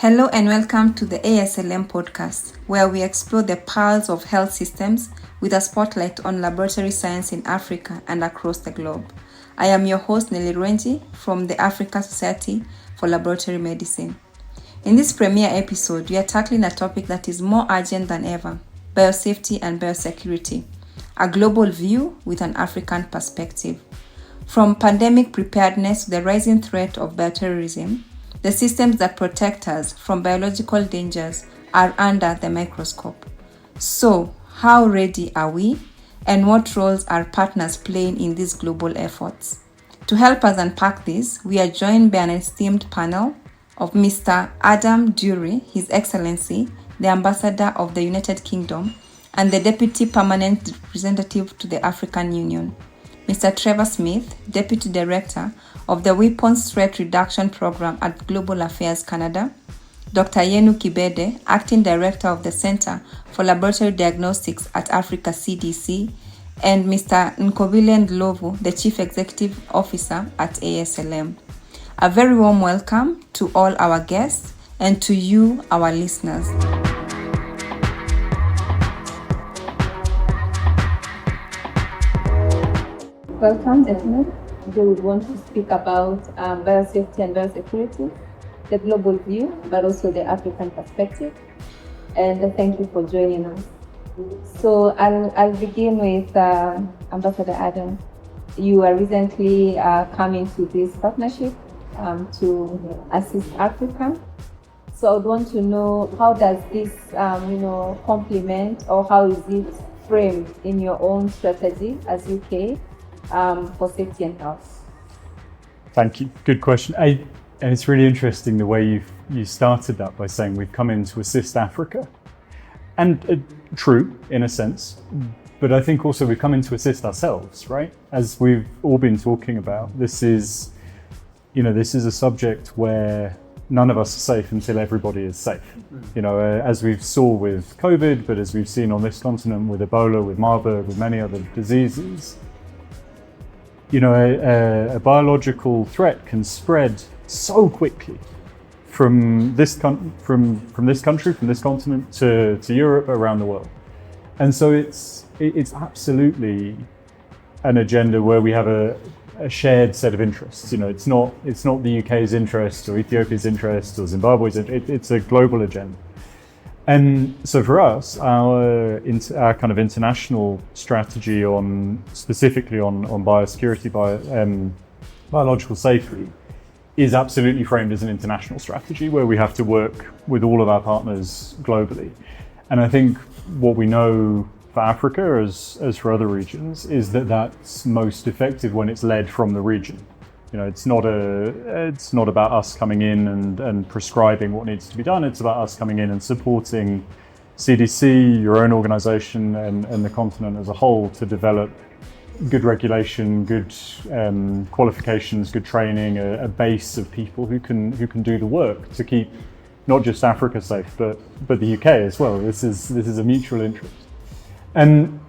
Hello and welcome to the ASLM Podcast, where we explore the powers of health systems with a spotlight on laboratory science in Africa and across the globe. I am your host, Nelly Rwenji, from the African Society for Laboratory Medicine. In this premiere episode, we are tackling a topic that is more urgent than ever: biosafety and biosecurity, a global view with an African perspective. From pandemic preparedness to the rising threat of bioterrorism, the systems that protect us from biological dangers are under the microscope. So, how ready are we, and what roles are partners playing in these global efforts? To help us unpack this, we are joined by an esteemed panel of Mr. Adam Durie, His Excellency, the Ambassador of the United Kingdom, and the Deputy Permanent Representative to the African Union, Mr. Trevor Smith, Deputy Director of the Weapons Threat Reduction Program at Global Affairs Canada, Dr. Yenew Kebede, Acting Director of the Center for Laboratory Diagnostics at Africa CDC, and Mr. Nqobile Ndlovu, the Chief Executive Officer at ASLM. A very warm welcome to all our guests and to you, our listeners. Welcome, gentlemen. Today we want to speak about biosafety and biosecurity, the global view, but also the African perspective. And thank you for joining us. So I'll begin with Ambassador Adam. You are recently coming to this partnership to assist Africa. So I would want to know, how does this complement, or how is it framed in your own strategy as UK for safety and health? Thank you. Good question. And it's really interesting the way you started that by saying we've come in to assist Africa. And true, in a sense, but I think also we've come in to assist ourselves, right? As we've all been talking about, this is a subject where none of us are safe until everybody is safe. As we've saw with COVID, but as we've seen on this continent with Ebola, with Marburg, with many other diseases, a biological threat can spread so quickly from this country, from this continent to Europe, around the world. And so it's absolutely an agenda where we have a shared set of interests. It's not the UK's interest or Ethiopia's interest or Zimbabwe's interest. It's a global agenda. And so for us, our kind of international strategy specifically on biosecurity, biological safety, is absolutely framed as an international strategy where we have to work with all of our partners globally. And I think what we know for Africa, as for other regions, is that that's most effective when it's led from the region. It's not about us coming in and prescribing what needs to be done. It's about us coming in and supporting CDC, your own organization, and the continent as a whole to develop good regulation, good qualifications, good training, a base of people who can do the work to keep not just Africa safe, but the UK as well. This is a mutual interest. And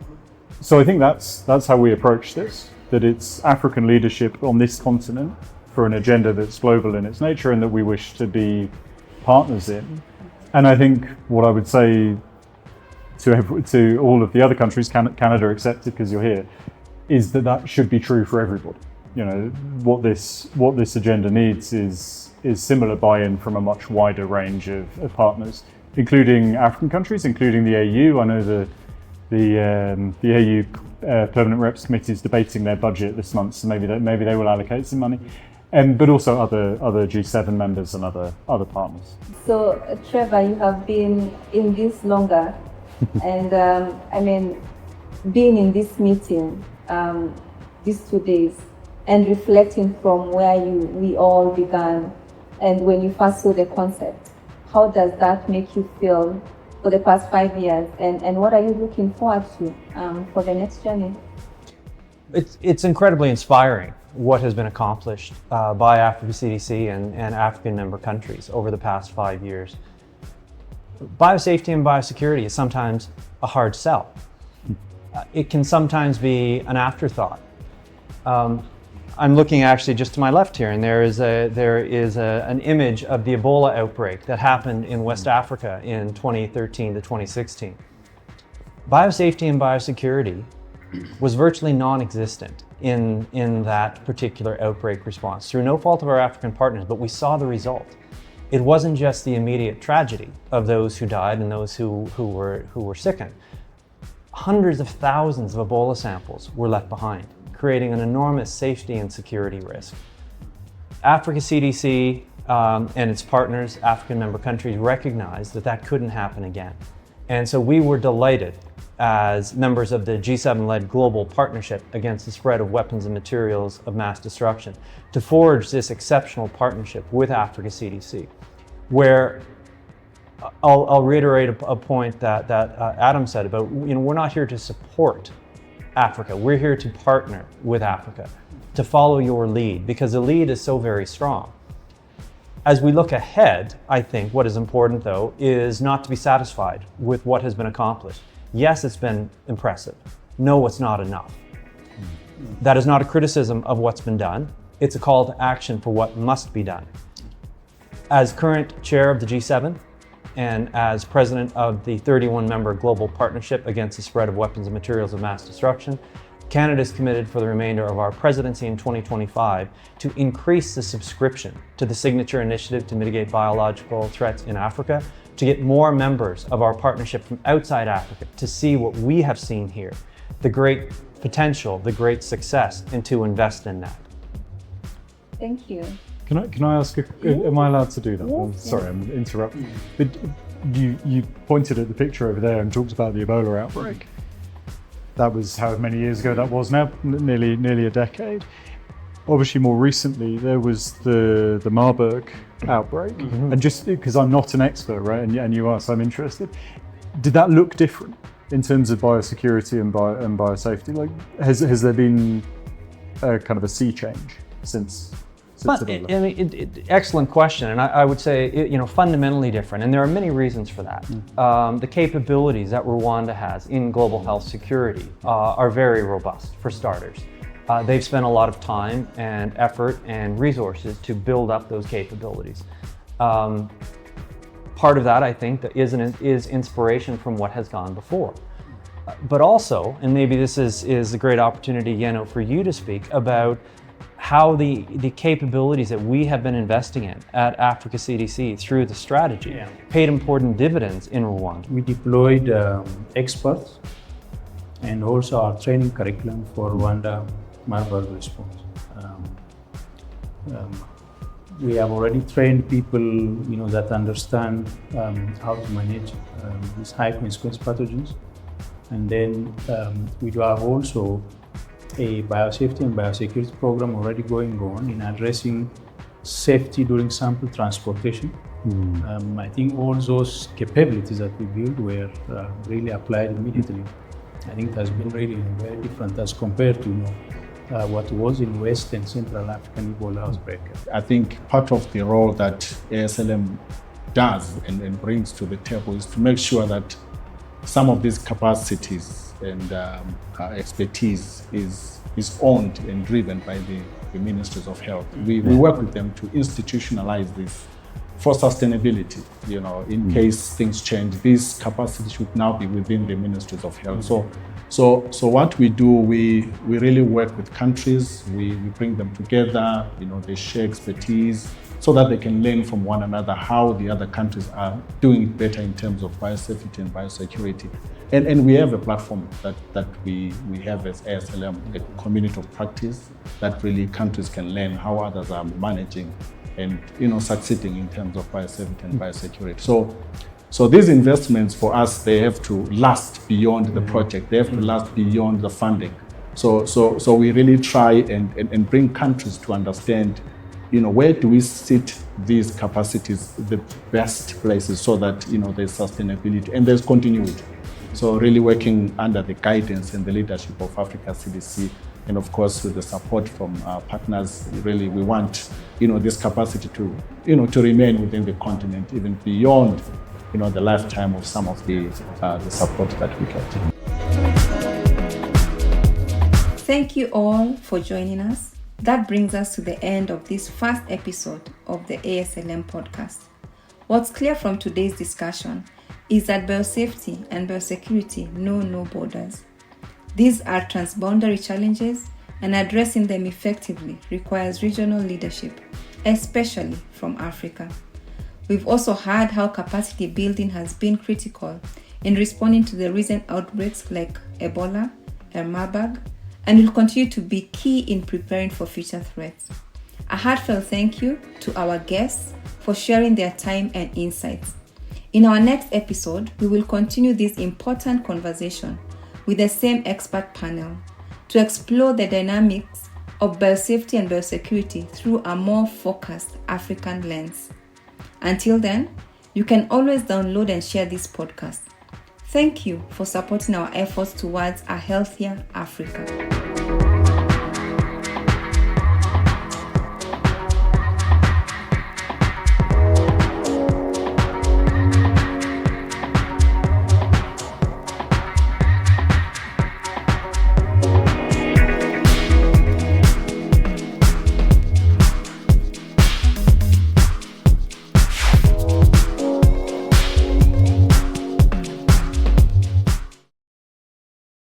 so I think that's how we approach this, that it's African leadership on this continent for an agenda that's global in its nature and that we wish to be partners in. And I think what I would say to all of the other countries, Canada accepted because you're here, is that should be true for everybody. What this agenda needs is similar buy-in from a much wider range of partners, including African countries, including the AU. I know the AU Permanent Reps Committee is debating their budget this month, so maybe they will allocate some money, but also other G7 members and other partners. So Trevor, you have been in this longer, and being in this meeting these 2 days and reflecting from where we all began and when you first saw the concept, how does that make you feel for the past 5 years, and what are you looking forward to for the next journey? It's incredibly inspiring what has been accomplished by Africa CDC and African member countries over the past 5 years. Biosafety and biosecurity is sometimes a hard sell. It can sometimes be an afterthought. I'm looking actually just to my left here, and there is an image of the Ebola outbreak that happened in West Africa in 2013 to 2016. Biosafety and biosecurity was virtually non-existent in that particular outbreak response through no fault of our African partners, but we saw the result. It wasn't just the immediate tragedy of those who died and those who were sickened. Hundreds of thousands of Ebola samples were left behind, creating an enormous safety and security risk. Africa CDC and its partners, African member countries, recognized that couldn't happen again. And so we were delighted as members of the G7-led global partnership against the spread of weapons and materials of mass destruction to forge this exceptional partnership with Africa CDC, where I'll reiterate a point that Adam said about, we're not here to support Africa. We're here to partner with Africa, to follow your lead, because the lead is so very strong. As we look ahead, I think what is important, though, is not to be satisfied with what has been accomplished. Yes, it's been impressive. No, it's not enough. That is not a criticism of what's been done. It's a call to action for what must be done. As current chair of the G7 and as president of the 31-member global partnership against the spread of weapons and materials of mass destruction, Canada is committed for the remainder of our presidency in 2025 to increase the subscription to the signature initiative to mitigate biological threats in Africa, to get more members of our partnership from outside Africa to see what we have seen here, the great potential, the great success, and to invest in that. Thank you. Can I ask, am I allowed to do that? Yeah. Sorry, I'm interrupting. But you pointed at the picture over there and talked about the Ebola outbreak. That was however many years ago that was now, nearly a decade. Obviously, more recently, there was the Marburg outbreak. Mm-hmm. And just because I'm not an expert, right, and you are, so I'm interested. Did that look different in terms of biosecurity and biosafety? Like, has there been a kind of a sea change since? Excellent question, and I would say fundamentally different, and there are many reasons for that. The capabilities that Rwanda has in global health security are very robust, for starters. They've spent a lot of time and effort and resources to build up those capabilities. Part of that, I think, is inspiration from what has gone before. But also, and maybe this is a great opportunity, Yenew, for you to speak about how the capabilities that we have been investing in at Africa CDC through the strategy paid important dividends in Rwanda. We deployed experts and also our training curriculum for Rwanda Marburg response. We have already trained people, that understand how to manage these high consequence pathogens, and then we do have also a biosafety and biosecurity program already going on in addressing safety during sample transportation. I think all those capabilities that we built were really applied immediately. I think it has been really very different as compared to what was in West and Central African Ebola outbreak. I think part of the role that ASLM does and brings to the table is to make sure that some of these capacities and expertise is owned and driven by the ministries of health. We work with them to institutionalize this for sustainability. In case things change, this capacity should now be within the ministries of health. So what we do, we really work with countries. We bring them together. They share expertise so that they can learn from one another how the other countries are doing better in terms of biosafety and biosecurity. And we have a platform that we have as ASLM, a community of practice that really countries can learn how others are managing and succeeding in terms of biosafety and biosecurity. So these investments for us, they have to last beyond the project. They have to last beyond the funding. So we really try and bring countries to understand, where do we sit these capacities, the best places, so that there's sustainability and there's continuity. So really working under the guidance and the leadership of Africa CDC, and of course with the support from our partners, really we want this capacity to to remain within the continent even beyond the lifetime of some of the support that we get. Thank you all for joining us. That brings us to the end of this first episode of the ASLM podcast. What's clear from today's discussion is that biosafety and biosecurity know no borders. These are transboundary challenges, and addressing them effectively requires regional leadership, especially from Africa. We've also heard how capacity building has been critical in responding to the recent outbreaks like Ebola and Marburg, and will continue to be key in preparing for future threats. A heartfelt thank you to our guests for sharing their time and insights. In our next episode, we will continue this important conversation with the same expert panel to explore the dynamics of biosafety and biosecurity through a more focused African lens. Until then, you can always download and share this podcast. Thank you for supporting our efforts towards a healthier Africa.